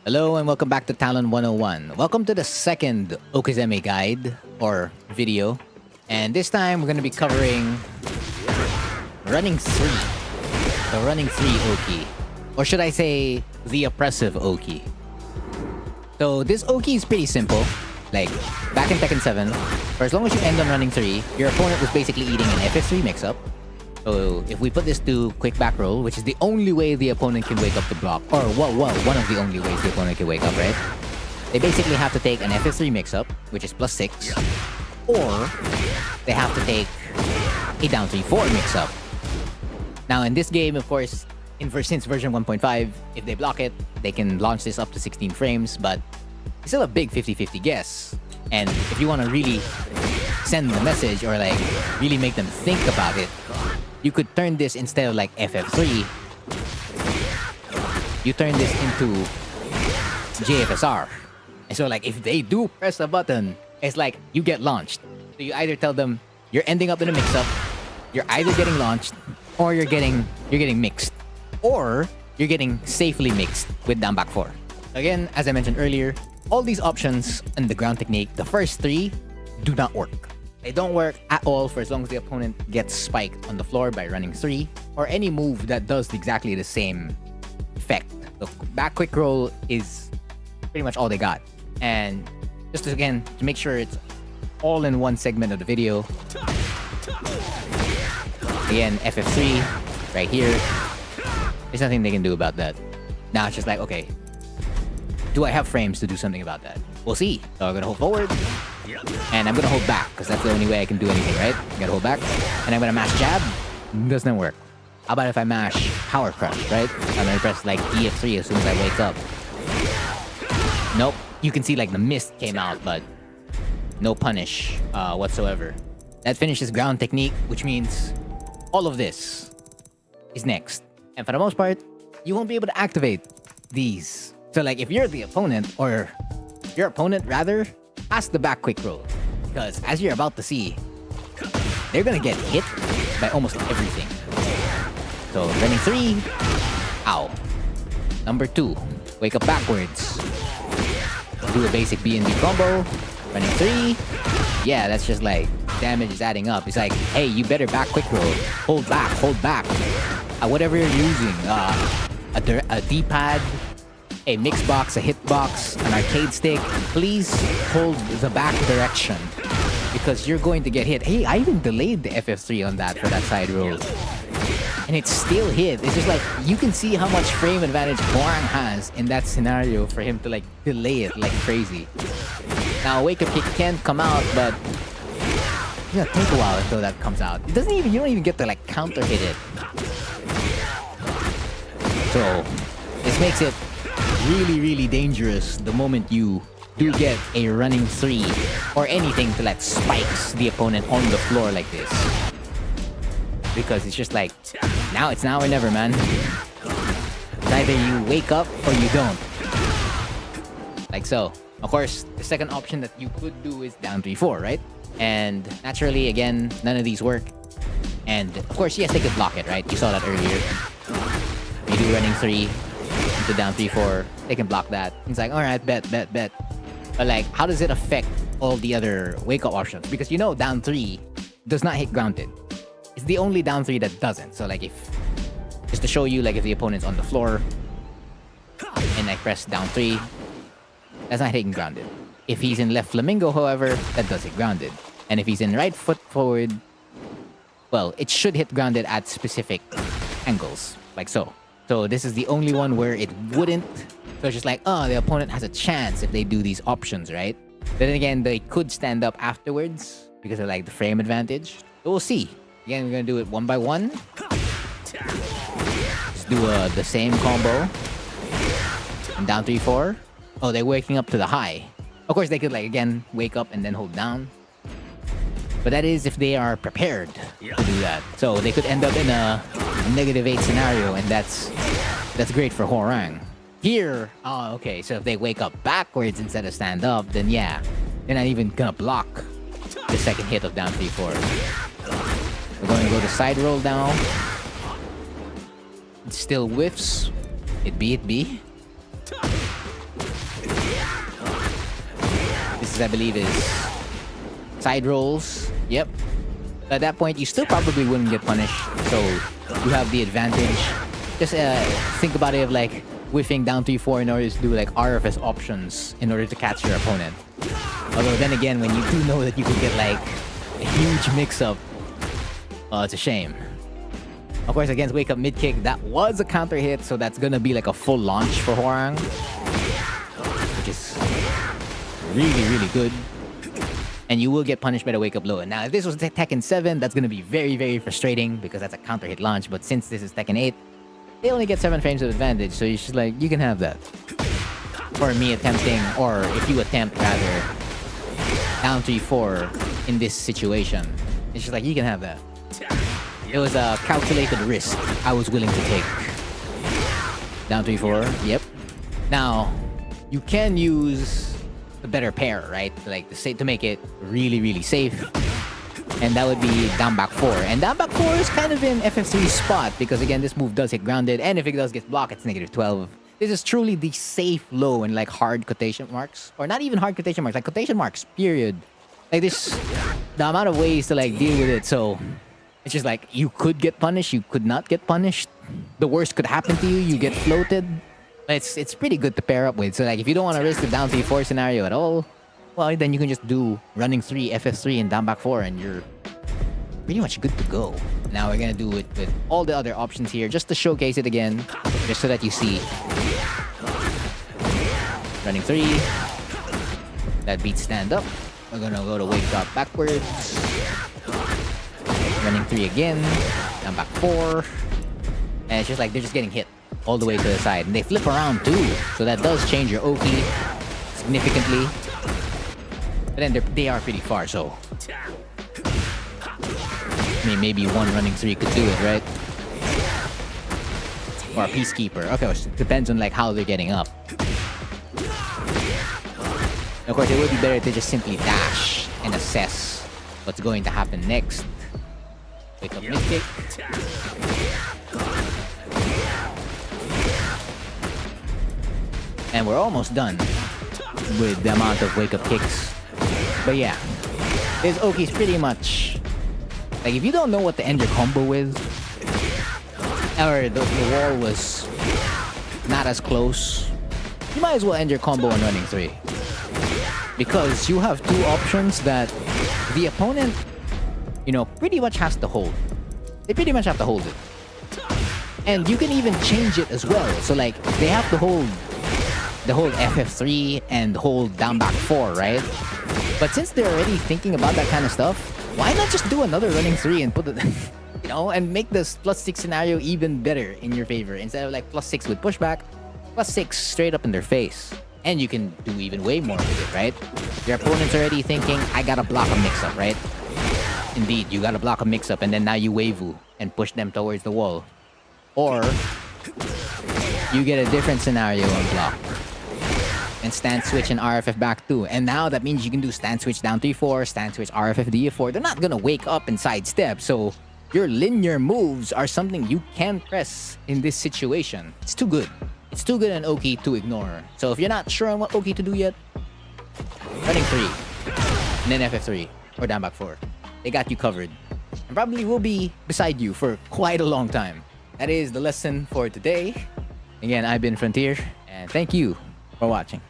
Hello and welcome back to Talon 101. Welcome to the second Okizeme guide or video. And this time we're going to be covering running 3. The running 3 Oki. Or should I say the oppressive Oki. So this Oki is pretty simple. Like back in Tekken 7, for as long as you end on running 3, your opponent was basically eating an FF3 mix-up. So if we put this to quick back roll, which is the only way the opponent can wake up the block, or one of the only ways the opponent can wake up, right? They basically have to take an FF3 mix-up, which is +6, or they have to take a down 3-4 mix-up. Now in this game, of course, since version 1.5, if they block it, they can launch this up to 16 frames, but it's still a big 50-50 guess. And if you want to really send the message or like really make them think about it, you could turn this instead of like FF3, you turn this into JFSR. And so like if they do press a button, it's like you get launched. So you either tell them you're ending up in a mix-up, you're either getting launched, or you're getting mixed. Or you're getting safely mixed with down back 4. Again, as I mentioned earlier, all these options and the ground technique, the first 3 do not work. They don't work at all for as long as the opponent gets spiked on the floor by running 3 or any move that does exactly the same effect. The back quick roll is pretty much all they got. And just again, to make sure it's all in one segment of the video, again, FF3 right here. There's nothing they can do about that. Now it's just like, okay, do I have frames to do something about that? We'll see. So I'm gonna hold forward, and I'm gonna hold back, because that's the only way I can do anything, right? I gotta hold back, and I'm gonna mash jab. Doesn't work. How about if I mash power crush, right? I'm gonna press like DF3 as soon as I wake up. Nope. You can see like the mist came out, but no punish whatsoever. That finishes ground technique, which means all of this is next. And for the most part, you won't be able to activate these. So like if you're the opponent, or your opponent rather, has the back quick roll. Because as you're about to see, they're gonna get hit by almost everything. So running 3, ow. Number 2, wake up backwards. Do a basic B&B combo. Running 3, yeah, that's just like damage is adding up. It's like, hey, you better back quick roll. Hold back, hold back. Whatever you're using, a D-pad, a mix box, a hit box, an arcade stick, please hold the back direction, because you're going to get hit. Hey, I even delayed the FF3 on that for that side roll, and it still hit. It's just like, you can see how much frame advantage Hwoarang has in that scenario for him to like delay it like crazy. Now Wakeup kick can come out, but it's gonna take a while until that comes out. It doesn't even, you don't even get to like counter hit it. So this makes it really dangerous the moment you do get a running 3 or anything to like spikes the opponent on the floor like this. Because it's just like, now it's now or never, man. It's either you wake up or you don't. Like so. Of course, the second option that you could do is down 3-4, right? And naturally, again, none of these work. And of course, yes, they could block it, right? You saw that earlier. You do running 3 into down 3-4, they can block that. It's like, alright, bet. But like, how does it affect all the other wake-up options? Because you know down 3 does not hit grounded. It's the only down 3 that doesn't. So like, if just to show you, like if the opponent's on the floor and I press down 3, that's not hitting grounded. If he's in left flamingo, however, that does hit grounded. And if he's in right foot forward, well, it should hit grounded at specific angles, like so. So this is the only one where it wouldn't. So it's just like, oh, the opponent has a chance if they do these options, right? But then again, they could stand up afterwards because of like the frame advantage. So we'll see. Again, we're gonna do it one by one. Just do the same combo. And down 3-4. Oh, they're waking up to the high. Of course, they could like again wake up and then hold down. But that is if they are prepared to do that. So they could end up in a -8 scenario, and that's great for Hwoarang. Here, oh, okay, so if they wake up backwards instead of stand up, then yeah, they're not even gonna block the second hit of down 3-4. We're going to go to side roll down. It still whiffs. It be. I believe is side rolls. Yep. At that point, you still probably wouldn't get punished, so you have the advantage. Just think about it of like whiffing down 3-4 in order to do like RFF options in order to catch your opponent. Although then again, when you do know that you could get like a huge mix-up, it's a shame. Of course, against Wake Up mid kick, that was a counter hit, so that's gonna be like a full launch for Hwoarang, which is really, really good. And you will get punished by the Wake Up low. Now, if this was Tekken 7, that's gonna be very, very frustrating because that's a counter hit launch. But since this is Tekken 8, they only get 7 frames of advantage, so you should like you can have that. For me attempting, or if you attempt rather, down 3-4 in this situation, it's just like you can have that. It was a calculated risk I was willing to take. Down 3-4, yep. Now, you can use the better pair, right? Like to make it really, really safe. And that would be down back 4. And down back 4 is kind of in FF3's spot because again, this move does hit grounded, and if it does get blocked, it's -12. This is truly the safe low in like hard quotation marks, or not even hard quotation marks, like quotation marks, period. Like this, the amount of ways to like deal with it. So it's just like you could get punished, you could not get punished. The worst could happen to you, you get floated. It's pretty good to pair up with. So like if you don't want to risk the down 3-4 scenario at all, well then you can just do running 3, FF3, and down back 4, and you're pretty much good to go. Now we're gonna do it with all the other options here, just to showcase it again, just so that you see. Running 3, that beats stand up. We're gonna go to Wake Up backwards. Running 3 again, down back 4, and it's just like they're just getting hit all the way to the side, and they flip around too, so that does change your Oki significantly. But then they are pretty far, so I mean maybe one running 3 could do it, right? Or a Peacekeeper. Okay, well, it depends on like how they're getting up. Of course, it would be better to just simply dash and assess what's going to happen next. Wake Up mid kick. And we're almost done with the amount of Wake Up kicks. But yeah, this Oki's pretty much like if you don't know what to end your combo with, or the wall was not as close, you might as well end your combo on running 3. Because you have 2 options that the opponent, you know, pretty much has to hold. They pretty much have to hold it. And you can even change it as well. So like, they have to hold the whole FF3 and hold down back 4, right? But since they're already thinking about that kind of stuff, why not just do another running 3 and put it, you know, and make this +6 scenario even better in your favor. Instead of like +6 with pushback, +6 straight up in their face. And you can do even way more with it, right? Your opponent's already thinking, I gotta block a mix-up, right? Indeed, you gotta block a mix-up, and then now you Waivu and push them towards the wall. Or you get a different scenario and block. And stand switch and RFF back 2. And now that means you can do stand switch down 3-4, stand switch RFF DF+3. They're not gonna wake up and sidestep, so your linear moves are something you can press in this situation. It's too good. It's too good an Oki to ignore. So if you're not sure on what Oki to do yet, running 3, and then FF3, or down back 4. They got you covered. And probably will be beside you for quite a long time. That is the lesson for today. Again, I've been Frontier, and thank you for watching.